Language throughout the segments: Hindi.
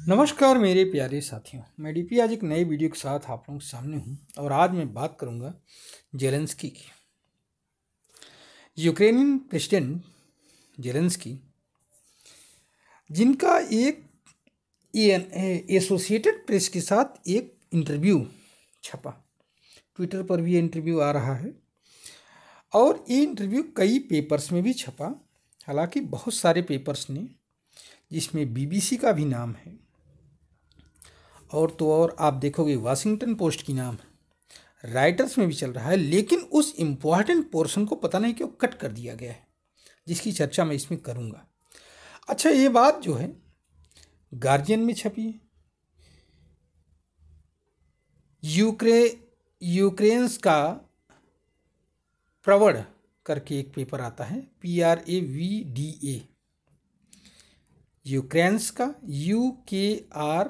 नमस्कार मेरे प्यारे साथियों, मैं डीपी आज एक नए वीडियो के साथ आप लोगों के सामने हूं और आज मैं बात करूंगा जेलेंस्की की। यूक्रेनियन प्रेसिडेंट जेलेंस्की, जिनका एक एसोसिएटेड प्रेस के साथ एक इंटरव्यू छपा, ट्विटर पर भी ये इंटरव्यू आ रहा है और ये इंटरव्यू कई पेपर्स में भी छपा। हालांकि बहुत सारे पेपर्स ने, जिसमें बीबीसी का भी नाम है और आप देखोगे वाशिंगटन पोस्ट की नाम है, राइटर्स में भी चल रहा है, लेकिन उस इम्पॉर्टेंट पोर्शन को पता नहीं क्यों कट कर दिया गया है, जिसकी चर्चा मैं इसमें करूंगा। अच्छा, ये बात जो है गार्जियन में छपी है। यूक्रेन्स का प्रवड़ करके एक पेपर आता है, PRAVDA, यूक्रेन्स का UKRAINSK,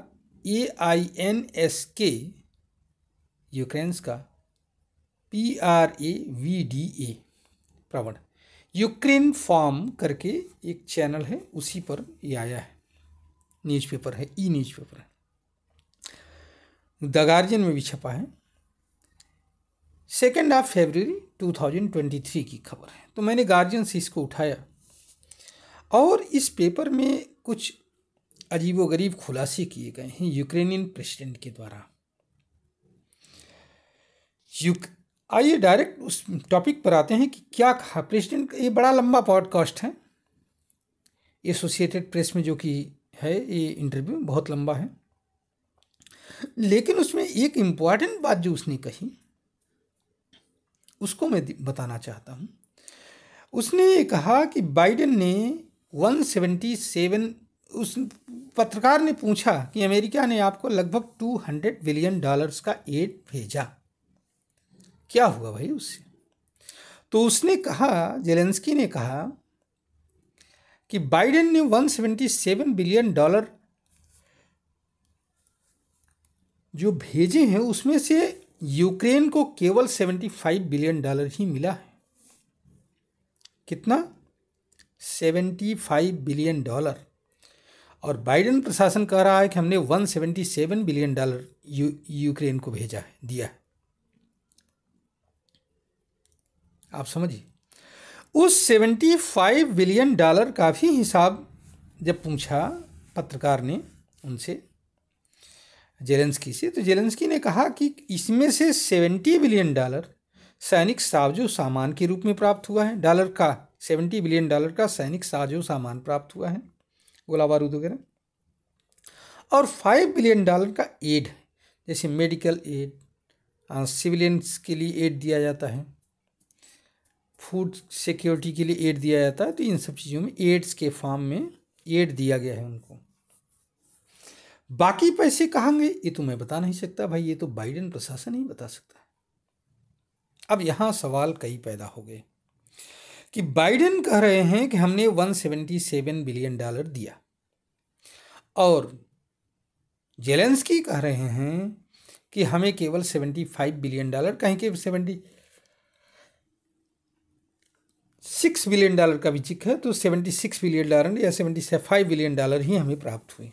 यूक्रेन्स का PRAVDA प्रवण यूक्रेन फॉर्म करके एक चैनल है, उसी पर ये आया है, न्यूज़पेपर है, न्यूज़पेपर है। द गार्जियन में भी छपा है, 2 फरवरी 2023 की खबर है। तो मैंने गार्जियन से इसको उठाया और इस पेपर में कुछ अजीबोगरीब खुलासे किए गए हैं यूक्रेनियन प्रेसिडेंट के द्वारा। आइए डायरेक्ट उस टॉपिक पर आते हैं कि क्या कहा प्रेसिडेंट। ये बड़ा लंबा पॉडकास्ट है, एसोसिएटेड प्रेस में जो कि है, ये इंटरव्यू बहुत लंबा है, लेकिन उसमें एक इम्पॉर्टेंट बात जो उसने कही उसको मैं बताना चाहता हूँ। उसने कहा कि बाइडेन ने 177, उस पत्रकार ने पूछा कि अमेरिका ने आपको लगभग $200 बिलियन का एड भेजा, क्या हुआ भाई उससे? तो उसने कहा, जेलेंस्की ने कहा कि बाइडेन ने $177 बिलियन जो भेजे हैं, उसमें से यूक्रेन को केवल $75 बिलियन ही मिला है। कितना? $75 बिलियन। और बाइडेन प्रशासन कह रहा है कि हमने $177 बिलियन यूक्रेन को भेजा है, दिया है। आप समझिए, उस $75 बिलियन का भी हिसाब जब पूछा पत्रकार ने उनसे, जेलेंस्की से, तो जेलेंस्की ने कहा कि इसमें से $70 बिलियन सैनिक साजो सामान के रूप में प्राप्त हुआ है। $70 बिलियन का सैनिक साजो सामान प्राप्त हुआ है, गोला बारूद वगैरह, और $5 बिलियन का एड, जैसे मेडिकल एड, सिविलियंस के लिए एड दिया जाता है, फूड सिक्योरिटी के लिए एड दिया जाता है। तो इन सब चीज़ों में एड्स के फॉर्म में एड दिया गया है उनको। बाकी पैसे कहाँ गए ये तो मैं बता नहीं सकता भाई, ये तो बाइडेन प्रशासन ही बता सकता है। अब यहाँ सवाल कई पैदा हो गए कि बाइडेन कह रहे हैं कि हमने $177 बिलियन दिया, और जेलेंस्की कह रहे हैं कि हमें केवल $75 बिलियन, कहीं के $76 बिलियन का भी जिक्र है, तो $76 बिलियन या $75 बिलियन ही हमें प्राप्त हुए।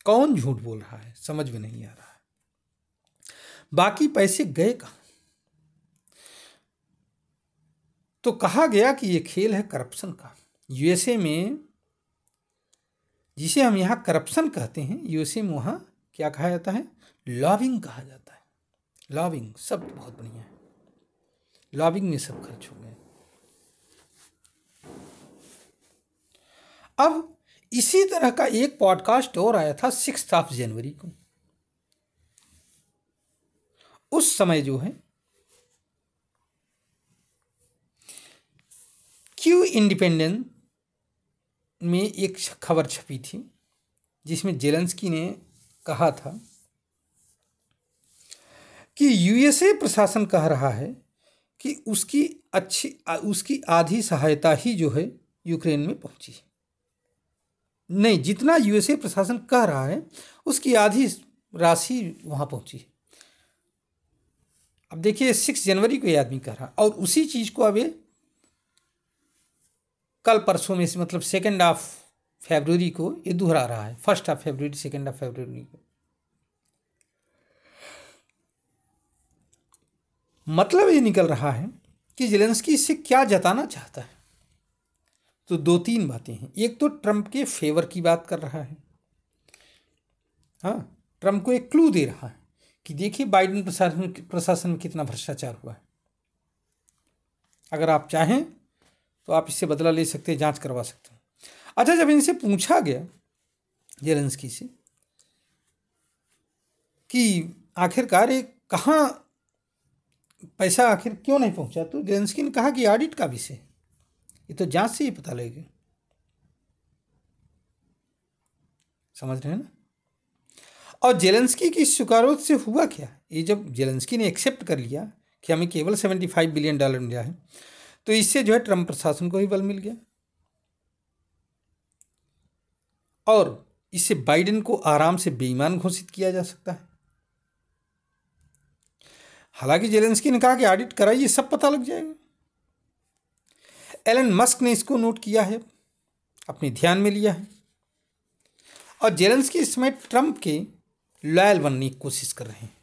कौन झूठ बोल रहा है समझ में नहीं आ रहा है। बाकी पैसे गए कहाँ? तो कहा गया कि ये खेल है करप्शन का। यूएसए में, जिसे हम यहाँ करप्शन कहते हैं, यूएसए में वहाँ क्या कहा जाता है? लॉबिंग कहा जाता है। लॉबिंग शब्द बहुत बढ़िया है, लॉबिंग में सब खर्च हो गए। अब इसी तरह का एक पॉडकास्ट और आया था 6 जनवरी को। उस समय जो है क्यू इंडिपेंडेंट में एक खबर छपी थी, जिसमें जेलेंस्की ने कहा था कि यूएसए प्रशासन कह रहा है कि उसकी आधी सहायता ही जो है यूक्रेन में पहुंची है। नहीं, जितना यूएसए प्रशासन कह रहा है उसकी आधी राशि वहां पहुंची है। अब देखिए, 6 जनवरी को ये आदमी कह रहा, और उसी चीज को अब कल परसों में से, मतलब 2 फरवरी को ये दोहरा रहा है, 1 फरवरी 2 फरवरी को। मतलब ये निकल रहा है कि जेलेंस्की इससे क्या जताना चाहता है। तो 2-3 बातें हैं। एक तो ट्रंप के फेवर की बात कर रहा है, हाँ, ट्रंप को एक क्लू दे रहा है कि देखिए बाइडेन प्रशासन में कितना भ्रष्टाचार हुआ है, अगर आप चाहें तो आप इससे बदला ले सकते हैं, जांच करवा सकते हैं। अच्छा, जब इनसे पूछा गया जेलेंस्की से कि आखिरकार ये कहाँ पैसा आखिर क्यों नहीं पहुंचा, तो जेलेंस्की ने कहा कि ऑडिट का विषय, ये तो जांच से ही पता लगेगा। समझ रहे हैं ना। और जेलेंस्की की स्वीकारोक्ति से हुआ क्या, ये जब जेलेंस्की ने एक्सेप्ट कर लिया कि हमें केवल $75 बिलियन मिला है, तो इससे जो है ट्रंप प्रशासन को ही बल मिल गया और इससे बाइडेन को आराम से बेईमान घोषित किया जा सकता है। हालांकि जेलेंस्की ने कहा कि ऑडिट कराइए, सब पता लग जाएगा। एलन मस्क ने इसको नोट किया है, अपने ध्यान में लिया है, और जेलेंस्की इसमें ट्रंप के लॉयल बनने की कोशिश कर रहे हैं,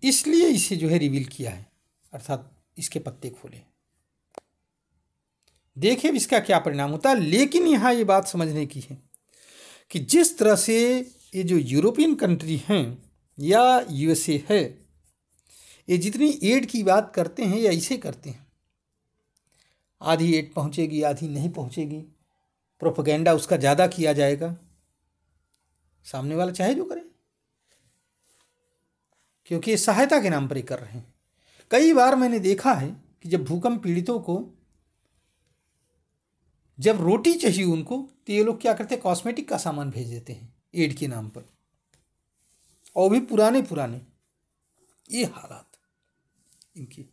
इसलिए इसे जो है रिवील किया है, अर्थात इसके पत्ते खोले। देखिए इसका क्या परिणाम होता है। लेकिन यहाँ ये बात समझने की है कि जिस तरह से ये जो यूरोपियन कंट्री हैं या यूएसए है, ये जितनी एड की बात करते हैं ये ऐसे करते हैं, आधी एड पहुँचेगी आधी नहीं पहुँचेगी, प्रोपेगेंडा उसका ज़्यादा किया जाएगा, सामने वाला चाहे जो करे, क्योंकि ये सहायता के नाम पर ही कर रहे हैं। कई बार मैंने देखा है कि जब भूकंप पीड़ितों को जब रोटी चाहिए उनको, तो ये लोग क्या करते हैं, कॉस्मेटिक का सामान भेज देते हैं एड के नाम पर, और भी पुराने ये हालात इनकी।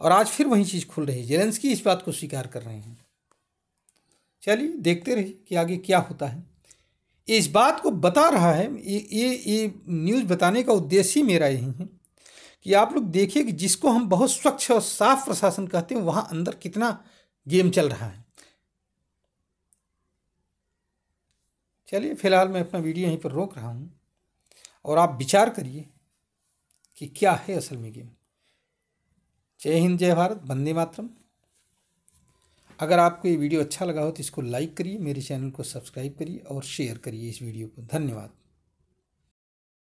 और आज फिर वही चीज़ खुल रही है, जेलेंस्की इस बात को स्वीकार कर रहे हैं। चलिए देखते रहिए कि आगे क्या होता है। इस बात को बता रहा है, ये न्यूज़ बताने का उद्देश्य ही मेरा यही है कि आप लोग देखिए कि जिसको हम बहुत स्वच्छ और साफ प्रशासन कहते हैं, वहाँ अंदर कितना गेम चल रहा है। चलिए फिलहाल मैं अपना वीडियो यहीं पर रोक रहा हूँ और आप विचार करिए कि क्या है असल में गेम। जय हिंद, जय भारत, वंदे मातरम। अगर आपको ये वीडियो अच्छा लगा हो तो इसको लाइक करिए, मेरे चैनल को सब्सक्राइब करिए और शेयर करिए इस वीडियो को। धन्यवाद।